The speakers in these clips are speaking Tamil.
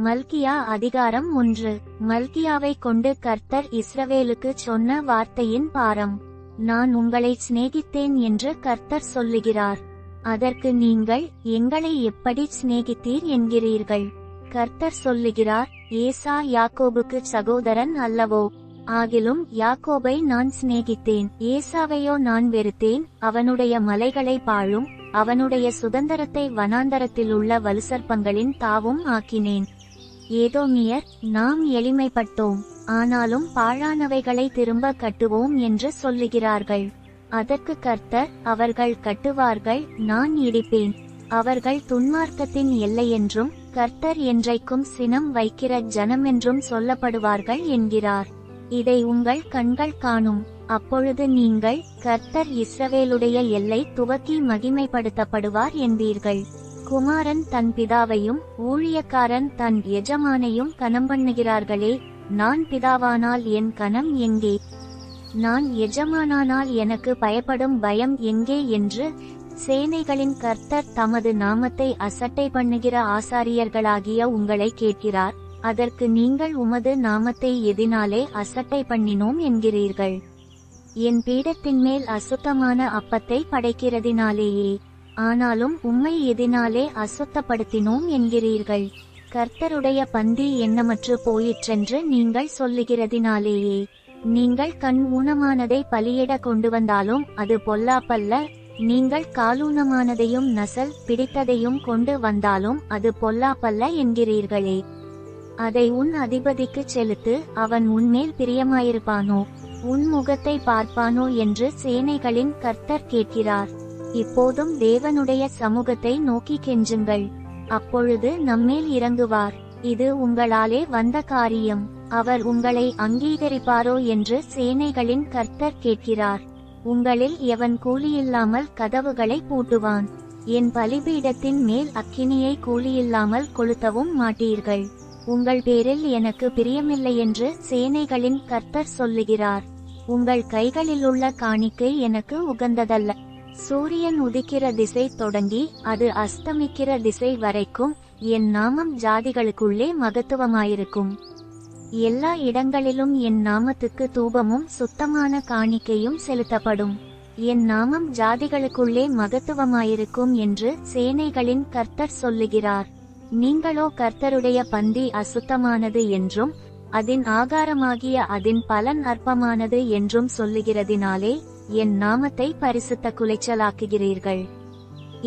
மல்கியா அதிகாரம் 1. மல்கியாவை கொண்டு கர்த்தர் இஸ்ரவேலுக்கு சொன்ன வார்த்தையின் பாரம். நான் உங்களை சிநேகித்தேன் என்று கர்த்தர் சொல்லுகிறார். அதற்கு நீங்கள், எங்களை எப்படி சிநேகித்தீர் என்கிறீர்கள். கர்த்தர் சொல்லுகிறார், ஏசா யாக்கோபுக்கு சகோதரன் அல்லவோ? ஆகிலும் யாக்கோபை நான் சிநேகித்தேன், ஏசாவையோ நான் வெறுத்தேன். அவனுடைய மலைகளை பாழும், அவனுடைய சுதந்திரத்தை வனாந்தரத்திலுள்ள வலுசர்ப்பங்களின் தாவும் ஆக்கினேன். ஏதோமியர், நாம் எளிமைப்பட்டோம், ஆனாலும் பாழானவைகளை திரும்ப கட்டுவோம் என்று சொல்லுகிறார்கள். அதற்கு கர்த்தர், அவர்கள் கட்டுவார்கள், நான் இடிப்பேன். அவர்கள் துன்மார்க்கத்தின் எல்லையென்றும் கர்த்தர் என்றைக்கும் சினம் வைக்கிற ஜனமென்றும் சொல்லப்படுவார்கள் என்கிறார். இதை உங்கள் கண்கள் காணும். அப்பொழுது நீங்கள், கர்த்தர் இஸ்ரவேலுடைய எல்லை துவக்கி மகிமைப்படுத்தப்படுவார் என்பீர்கள். குமாரன் தன் பிதாவையும் ஊழியக்காரன் தன் எஜமானையும் கனம்பண்ணுகிறார்களே, நான் பிதாவானால் என் கனம் எங்கே? நான் எஜமானானால் எனக்கு பயப்படும் பயம் எங்கே என்று சேனைகளின் கர்த்தர் தமது நாமத்தை அசட்டை பண்ணுகிற ஆசாரியர்களாகிய உங்களை கேட்கிறார். அதற்கு நீங்கள் உமது நாமத்தை எதினாலே அசட்டை பண்ணினோம் என்கிறீர்கள். என் பீடத்தின் மேல் அசுத்தமான அப்பத்தை படைக்கிறதினாலேயே. ஆனாலும் உம்மை எதினாலே அசுத்தப்படுத்தினோம் என்கிறீர்கள். கர்த்தருடைய பந்தி எண்ணமற்று போயிற்றென்று நீங்கள் சொல்லுகிறதினாலேயே. நீங்கள் கண் ஊனமானதை பலியிட கொண்டு வந்தாலும் அது பொல்லாப்பல்ல. நீங்கள் காலூனமானதையும் நசல் பிடித்ததையும் கொண்டு வந்தாலும் அது பொல்லாப்பல்ல என்கிறீர்களே. அதை உன் அதிபதிக்கு செலுத்து, அவன் உன்மேல் பிரியமாயிருப்பானோ, உன் முகத்தை பார்ப்பானோ என்று சேனைகளின் கர்த்தர் கேட்கிறார். இப்போதும் தேவனுடைய சமூகத்தை நோக்கி கெஞ்சுங்கள், அப்பொழுது நம்மேல் இறங்குவார். இது உங்களாலே வந்த காரியம், அவர் உங்களை அங்கீகரிப்பாரோ என்று சேனைகளின் கர்த்தர் கேட்கிறார். உங்களில் எவன் கூலியில்லாமல் கதவுகளை பூட்டுவான்? என் பலிபீடத்தின் மேல் அக்கினியை கூலியில்லாமல் கொளுத்தவும் மாட்டீர்கள். உங்கள் பேரில் எனக்கு பிரியமில்லை என்று சேனைகளின் கர்த்தர் சொல்லுகிறார். உங்கள் கைகளிலுள்ள காணிக்கை எனக்கு உகந்ததல்ல. சூரியன் உதிக்கிற திசை தொடங்கி அது அஸ்தமிக்கிற திசை வரைக்கும் என் நாமம் ஜாதிகளுக்குள்ளே மகத்துவமாயிருக்கும். எல்லா இடங்களிலும் என் நாமத்துக்கு தூபமும் சுத்தமான காணிக்கையும் செலுத்தப்படும். என் நாமம் ஜாதிகளுக்குள்ளே மகத்துவமாயிருக்கும் என்று சேனைகளின் கர்த்தர் சொல்லுகிறார். நீங்களோ கர்த்தருடைய பந்தி அசுத்தமானது என்றும் அதன் ஆகாரமாகிய அதன் பலன் அற்பமானது என்றும் சொல்லுகிறதினாலே என் நாமத்தை பரிசுத்த குலைச்சலாக்குகிறீர்கள்.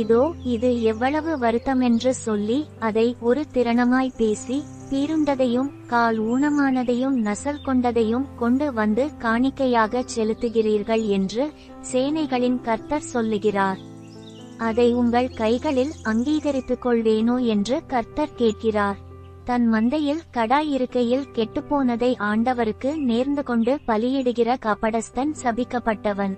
இதோ இது எவ்வளவு வருத்தமென்று சொல்லி அதை ஒரு திறனமாய் பேசி பீருண்டதையும் கால் ஊனமானதையும் நசல் கொண்டதையும் கொண்டு வந்து காணிக்கையாக செலுத்துகிறீர்கள் என்று சேனைகளின் கர்த்தர் சொல்லுகிறார். அதை உங்கள் கைகளில் அங்கீகரித்துக் கொள்வேனோ என்று கர்த்தர் கேட்கிறார். தன் மந்தையில் கடாய் இருக்கையில் கெட்டுப்போனதை ஆண்டவருக்கு நேர்ந்து கொண்டு பலியிடுகிற கபடஸ்தன் சபிக்கப்பட்டவன்.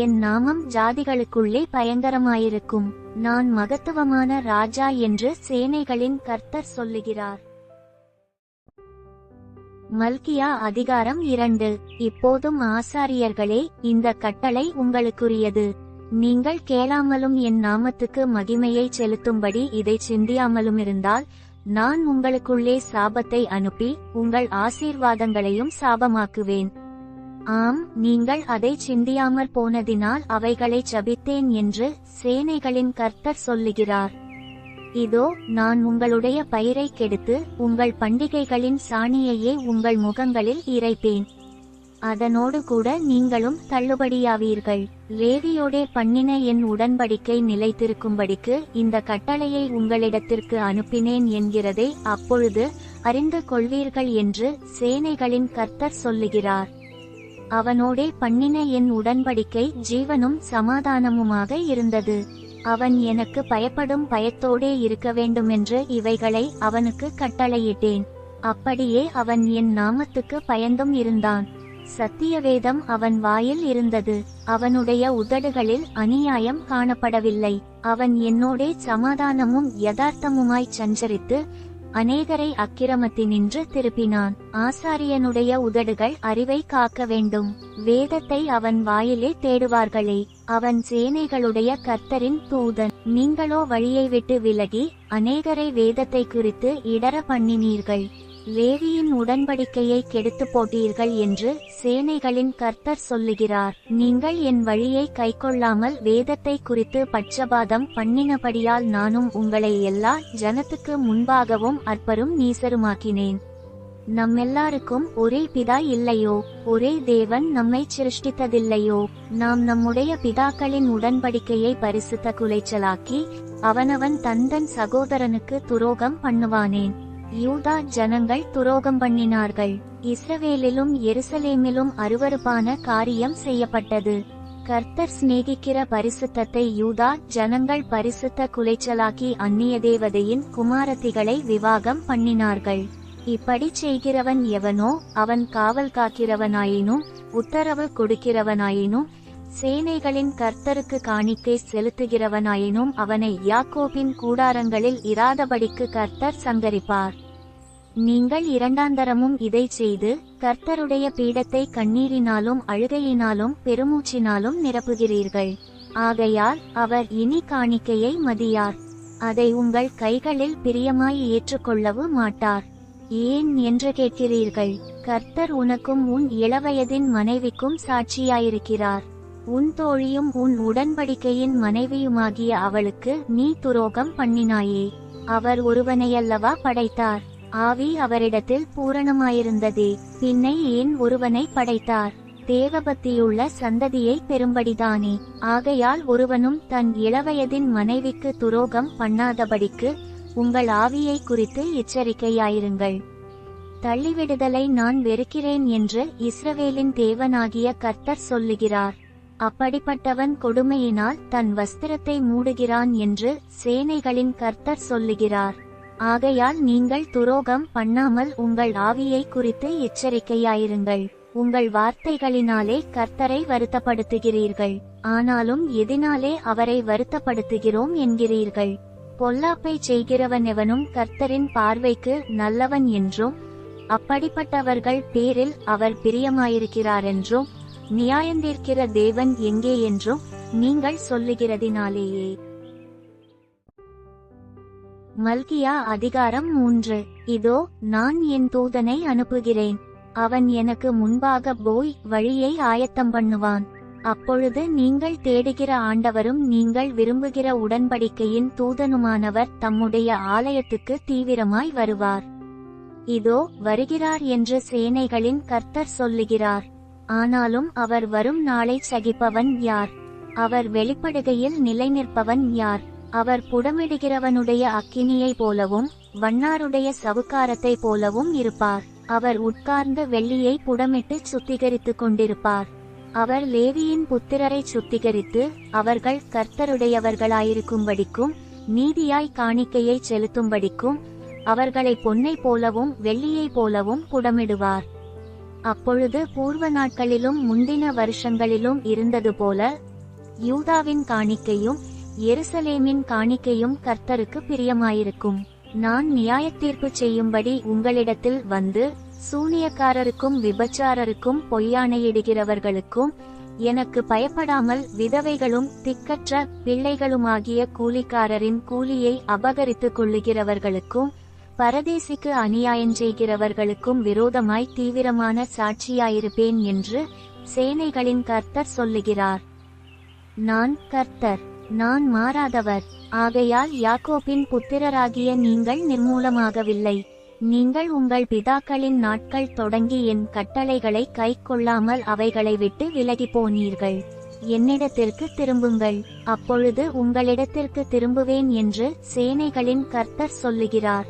என் நாமம் ஜாதிகளுக்குள்ளே பயங்கரமாயிருக்கும். நான் மகத்துவமான ராஜா என்று சேனைகளின் கர்த்தர் சொல்லுகிறார். மல்கியா அதிகாரம் 2. இப்போதும் ஆசாரியர்களே, இந்த கட்டளை உங்களுக்குரியது. நீங்கள் கேளாமலும் என் நாமத்துக்கு மகிமையை செலுத்தும்படி இதை சிந்தியாமலுமிருந்தால் நான் உங்களுக்குள்ளே சாபத்தை அனுப்பி உங்கள் ஆசீர்வாதங்களையும் சாபமாக்குவேன். ஆம், நீங்கள் அதை சிந்தியாமற் போனதினால் அவைகளை சபித்தேன் என்று சேனைகளின் கர்த்தர் சொல்லுகிறார். இதோ, நான் உங்களுடைய பயிரை கெடுத்து உங்கள் பண்டிகைகளின் சாணியையே உங்கள் முகங்களில் இறைப்பேன். அதனோடு கூட நீங்களும் தள்ளுபடியாவீர்கள். லேவியோடே பண்ணின என் உடன்படிக்கை நிலைத்திருக்கும்படிக்கு இந்த கட்டளையை உங்களிடத்திற்கு அனுப்பினேன் என்கிறதை அப்பொழுது அறிந்து கொள்வீர்கள் என்று சேனைகளின் கர்த்தர் சொல்லுகிறார். அவனோடே பண்ணின என் உடன்படிக்கை ஜீவனும் சமாதானமுமாக இருந்தது. அவன் எனக்கு பயப்படும் பயத்தோடே இருக்க வேண்டுமென்று இவைகளை அவனுக்கு கட்டளையிட்டேன். அப்படியே அவன் என் நாமத்துக்கு பயந்தும் இருந்தான். சத்தியவேதம் அவன் வாயில் இருந்தது. அவனுடைய உதடுகளில் அநியாயம் காணப்படவில்லை. அவன் என்னோடே சமாதானமும் யதார்த்தமுமாய் சஞ்சரித்து அநேகரை அக்கிரமத்தினின்று திருப்பினான். ஆசாரியனுடைய உதடுகள் அறிவை காக்க வேண்டும். வேதத்தை அவன் வாயிலே தேடுவார்களே. அவன் சேனைகளுடைய கர்த்தரின் தூதன். நீங்களோ வழியை விட்டு விலகி அநேகரை வேதத்தை குறித்து இடற பண்ணினீர்கள். லேவியின் உடன்படிக்கையை கெடுத்து போட்டீர்கள் என்று சேனைகளின் கர்த்தர் சொல்லுகிறார். நீங்கள் என் வழியை கைக்கொள்ளாமல் வேதத்தை குறித்து பட்சபாதம் பண்ணினபடியால் நானும் உங்களை எல்லா ஜனத்துக்கு முன்பாகவும் அற்பரும் நீசருமாக்கினேன். நம்மெல்லாருக்கும் ஒரே பிதா இல்லையோ? ஒரே தேவன் நம்மை சிருஷ்டித்ததில்லையோ? நாம் நம்முடைய பிதாக்களின் உடன்படிக்கையை பரிசுத்த குலைச்சலாக்கி அவனவன் தந்தன் சகோதரனுக்கு துரோகம் பண்ணுவானேன். யூதா ஜனங்கள் துரோகம் பண்ணினார்கள். இஸ்ரவேலிலும் எருசலேமிலும் அருவருப்பான காரியம் செய்யப்பட்டது. கர்த்தர் சிநேகிக்கிற பரிசுத்தத்தை யூதா ஜனங்கள் பரிசுத்த குலைச்சலாக்கி அந்நிய தேவதையின் குமாரத்திகளை விவாகம் பண்ணினார்கள். இப்படி செய்கிறவன் எவனோ அவன் காவல் காக்கிறவனாயினும் உத்தரவு கொடுக்கிறவனாயினும் சேனைகளின் கர்த்தருக்கு காணிக்கை செலுத்துகிறவனாயினும் அவனை யாக்கோபின் கூடாரங்களில் இராதபடிக்கு கர்த்தர் சங்கரிப்பார். நீங்கள் இரண்டாந்தரமும் இதை செய்து கர்த்தருடைய பீடத்தை கண்ணீரினாலும் அழுகையினாலும் பெருமூச்சினாலும் நிரப்புகிறீர்கள். ஆகையால் அவர் இனி காணிக்கையை மதியார். அதை உங்கள் கைகளில் பிரியமாய் ஏற்றுக்கொள்ளவும் மாட்டார். ஏன் என்று கேட்கிறீர்கள். கர்த்தர் உனக்கும் உன் இளவயதின் மனைவிக்கும் சாட்சியாயிருக்கிறார். உன் தோழியும் உன் உடன்படிக்கையின் மனைவியுமாகிய அவளுக்கு நீ துரோகம் பண்ணினாயே. அவர் ஒருவனையல்லவா படைத்தார்? ஆவி அவரிடத்தில் பூரணமாயிருந்ததே, பின்னை ஏன் ஒருவனை படைத்தார்? தேவபக்தியுள்ள சந்ததியை பெறும்படிதானே. ஆகையால் ஒருவனும் தன் இளவயதின் மனைவிக்கு துரோகம் பண்ணாதபடிக்கு உங்கள் ஆவியை குறித்து எச்சரிக்கையாயிருங்கள். தள்ளிவிடுதலை நான் வெறுக்கிறேன் என்று இஸ்ரவேலின் தேவனாகிய கர்த்தர் சொல்லுகிறார். அப்படிப்பட்டவன் கொடுமையினால் தன் வஸ்திரத்தை மூடுகிறான் என்று சேனைகளின் கர்த்தர் சொல்லுகிறார். ஆகையால் நீங்கள் துரோகம் பண்ணாமல் உங்கள் ஆவியை குறித்து எச்சரிக்கையாயிருங்கள். உங்கள் வார்த்தைகளினாலே கர்த்தரை வருத்தப்படுத்துகிறீர்கள். ஆனாலும் எதினாலே அவரை வருத்தப்படுத்துகிறோம் என்கிறீர்கள். பொல்லாப்பை செய்கிறவனெவனும் கர்த்தரின் பார்வைக்கு நல்லவன் என்றும் அப்படிப்பட்டவர்கள் பேரில் அவர் பிரியமாயிருக்கிறாரென்றும் நியாயந்தீர்க்கிற தேவன் எங்கே என்றும் நீங்கள் சொல்லுகிறதினாலேயே. மல்கியா அதிகாரம் 3. இதோ நான் என் தூதனை அனுப்புகிறேன். அவன் எனக்கு முன்பாக போய் வழியை ஆயத்தம் பண்ணுவான். அப்பொழுது நீங்கள் தேடுகிற ஆண்டவரும் நீங்கள் விரும்புகிற உடன்படிக்கையின் தூதனுமானவர் தம்முடைய ஆலயத்துக்கு தீவிரமாய் வருவார். இதோ வருகிறார் என்று சேனைகளின் கர்த்தர் சொல்லுகிறார். ஆனாலும் அவர் வரும் நாளை சகிப்பவன் யார்? அவர் வெளிப்படுகையில் நிலை நிற்பவன் யார்? அவர் புடமிடுகிறவனுடைய அக்கினியை போலவும் வண்ணாருடைய சவுக்காரத்தை போலவும் இருப்பார். அவர் உட்கார்ந்து வெள்ளியை புடமிட்டு சுத்திகரித்துக் கொண்டிருப்பார். அவர் லேவியின் புத்திரரை சுத்திகரித்து அவர்கள் கர்த்தருடையவர்களாயிருக்கும்படிக்கும் நீதியாய் காணிக்கையை செலுத்தும்படிக்கும் அவர்களை பொன்னை போலவும் வெள்ளியை போலவும் புடமிடுவார். அப்பொழுது பூர்வ நாட்களிலும் முந்தின வருஷங்களிலும் இருந்தது போல யூதாவின் காணிக்கையும் எருசலேமின் காணிக்கையும் கர்த்தருக்கு பிரியமாயிருக்கும். நான் நியாயத்தீர்ப்பு செய்யும்படி உங்களிடத்தில் வந்து சூனியக்காரருக்கும் விபச்சாரருக்கும் பொய்யானையிடுகிறவர்களுக்கும் எனக்கு பயப்படாமல் விதவைகளும் திக்கற்ற பிள்ளைகளுமாகிய கூலிக்காரரின் கூலியை அபகரித்துக் கொள்ளுகிறவர்களுக்கும் பரதேசிக்கு அநியாயஞ்செய்கிறவர்களுக்கும் விரோதமாய் தீவிரமான சாட்சியாயிருப்பேன் என்று சேனைகளின் கர்த்தர் சொல்லுகிறார். நான் கர்த்தர், நான் மாறாதவர். ஆகையால் யாக்கோபின் புத்திரராகிய நீங்கள் நிர்மூலமாகவில்லை. நீங்கள் உங்கள் பிதாக்களின் நாட்கள் தொடங்கி என் கட்டளைகளை கைக்கொள்ளாமல் அவைகளை விட்டு விலகி போனீர்கள். என்னிடத்திற்கு திரும்புங்கள், அப்பொழுது உங்களிடத்திற்கு திரும்புவேன் என்று சேனைகளின் கர்த்தர் சொல்லுகிறார்.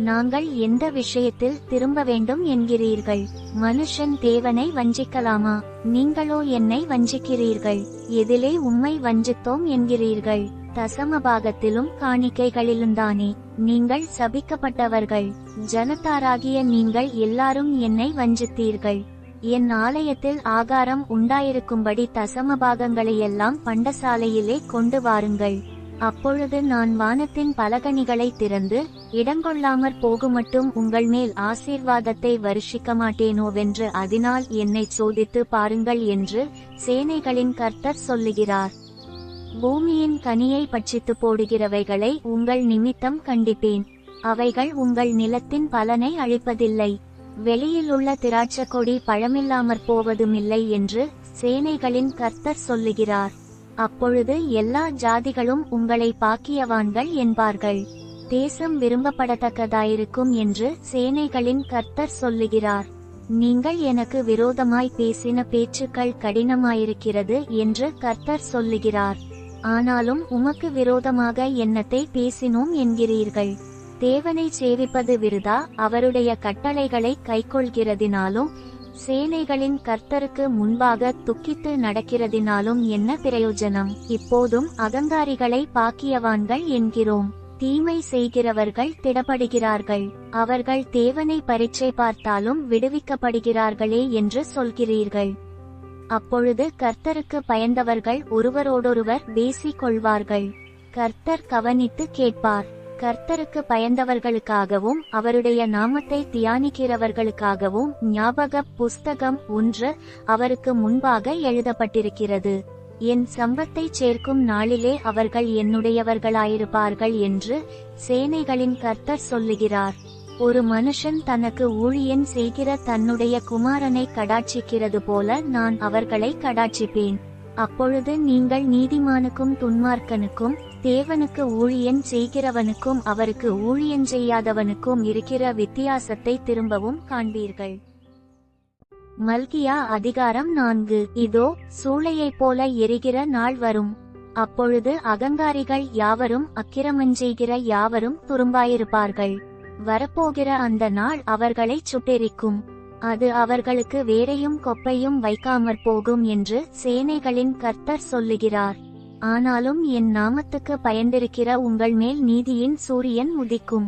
நாங்கள் எந்த விஷயத்தில் திரும்ப வேண்டும் என்கிறீர்கள்? மனுஷன் தேவனை வஞ்சிக்கலாமா? நீங்களோ என்னை வஞ்சிக்கிறீர்கள். எதிலே உம்மை வஞ்சித்தோம் என்கிறீர்கள்? தசமபாகத்திலும் காணிக்கைகளிலும்தானே. நீங்கள் சபிக்கப்பட்டவர்கள். ஜனத்தாராகிய நீங்கள் எல்லாரும் என்னை வஞ்சித்தீர்கள். என் ஆலயத்தில் ஆகாரம் உண்டாயிருக்கும்படி தசமபாகங்களையெல்லாம் பண்டசாலையிலே கொண்டு வாருங்கள். அப்பொழுது நான் வானத்தின் பலகணிகளை திறந்து இடங்கொள்ளாமற் போகுமட்டும் உங்கள் மேல் ஆசீர்வாதத்தை வருஷிக்க மாட்டேனோவென்று அதனால் என்னை சோதித்து பாருங்கள் என்று சேனைகளின் கர்த்தர் சொல்லுகிறார். பூமியின் கனியை பட்சித்து போடுகிறவைகளை உங்கள் நிமித்தம் கண்டிப்பேன். அவைகள் உங்கள் நிலத்தின் பலனை அழிப்பதில்லை. வெளியிலுள்ள திராட்சை கொடி பழமில்லாமற் போவதுமில்லை என்று சேனைகளின் கர்த்தர் சொல்லுகிறார். அப்பொழுது எல்லா ஜாதிகளும் உங்களை பாக்கியவான்கள் என்பார்கள். தேசம் விரும்பப்படத்தக்கதாயிருக்கும் என்று சேனைகளின் கர்த்தர் சொல்லுகிறார். நீங்கள் எனக்கு விரோதமாய் பேசின பேச்சுக்கள் கடினமாயிருக்கிறது என்று கர்த்தர் சொல்லுகிறார். ஆனாலும் உமக்கு விரோதமாக என்னத்தை பேசினோம் என்கிறீர்கள். தேவனை சேவிப்பது விருதா, அவருடைய கட்டளைகளை கைக்கொள்கிறதினாலும் சேனைகளின் கர்த்தருக்கு முன்பாக துக்கித்து நடக்கிறதினாலும் என்ன பிரயோஜனம்? இப்போதும் அகங்காரிகளை பாக்கியவான்கள் என்கிறோம். தீமை செய்கிறவர்கள் திடப்படுகிறார்கள். அவர்கள் தேவனை பரீட்சை பார்த்தாலும் விடுவிக்கப்படுகிறார்களே என்று சொல்கிறீர்கள். அப்பொழுது கர்த்தருக்கு பயந்தவர்கள் ஒருவரோடொருவர் பேசிக் கொள்வார்கள். கர்த்தர் கவனித்து கேட்பார். கர்த்தருக்கு பயந்தவர்களுக்காகவும் அவருடைய நாமத்தை தியானிக்கிறவர்களுக்காகவும் ஞாபக புஸ்தகம் 1 அவருக்கு முன்பாக எழுதப்பட்டிருக்கிறது. என் சம்பத்தை சேர்க்கும் நாளிலே அவர்கள் என்னுடையவர்களாயிருப்பார்கள் என்று சேனைகளின் கர்த்தர் சொல்லுகிறார். ஒரு மனுஷன் தனக்கு ஊழியன் செய்கிற தன்னுடைய குமாரனை கடாட்சிக்கிறது போல நான் அவர்களை கடாட்சிப்பேன். அப்பொழுது நீங்கள் நீதிமானுக்கும் துன்மார்க்கனுக்கும், தேவனுக்கு ஊழியன் செய்கிறவனுக்கும் அவருக்கு ஊழியன் செய்யாதவனுக்கும் இருக்கிற வித்தியாசத்தை திரும்பவும் காண்பீர்கள். மல்கியா அதிகாரம் 4. இதோ, சூளையைப் போல எரிகிற நாள் வரும். அப்பொழுது அகங்காரிகள் யாவரும் அக்கிரமஞ்செய்கிற யாவரும் துரும்பாயிருப்பார்கள். வரப்போகிற அந்த நாள் அவர்களைச் சுட்டெரிக்கும். அது அவர்களுக்கு வேரையும் கொப்பையும் வைக்காமற் போகும் என்று சேனைகளின் கர்த்தர் சொல்லுகிறார். ஆனாலும் என் நாமத்துக்கு பயந்திருக்கிற உங்கள் மேல் நீதியின் சூரியன் உதிக்கும்.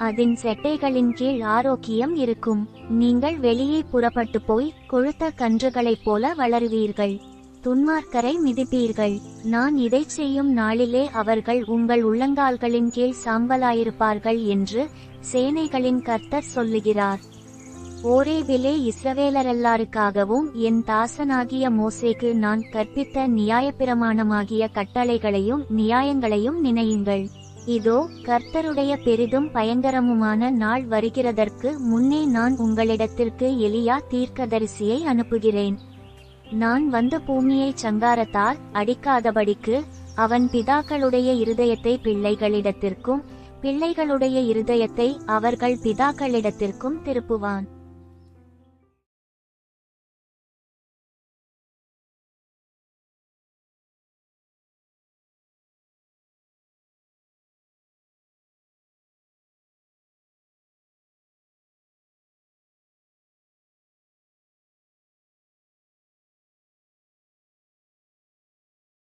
அதன் செட்டைகளின் கீழ் ஆரோக்கியம் இருக்கும். நீங்கள் வெளியே புறப்பட்டு போய் கொழுத்த கன்றுகளைப் போல வளருவீர்கள். துன்மார்க்கரை மிதிப்பீர்கள். நான் இதைச் செய்யும் நாளிலே அவர்கள் உங்கள் உள்ளங்கால்களின் கீழ் சாம்பலாயிருப்பார்கள் என்று சேனைகளின் கர்த்தர் சொல்லுகிறார். ஓரேபிலே இஸ்ரவேலரெல்லாருக்காகவும் என் தாசனாகிய மோசேக்கு நான் கற்பித்த நியாயப்பிரமாணமாகிய கட்டளைகளையும் நியாயங்களையும் நினையுங்கள். இதோ, கர்த்தருடைய பெரிதும் பயங்கரமுமான நாள் வருகிறதற்கு முன்னே நான் உங்களிடத்திற்கு எலியா தீர்க்கதரிசியை அனுப்புகிறேன். நான் வந்து பூமியை சங்காரத்தால் அடிக்காதபடிக்கு அவன் பிதாக்களுடைய இருதயத்தை பிள்ளைகளிடத்திற்கும் பிள்ளைகளுடைய இருதயத்தை அவர்கள் பிதாக்களிடத்திற்கும் திருப்புவான்.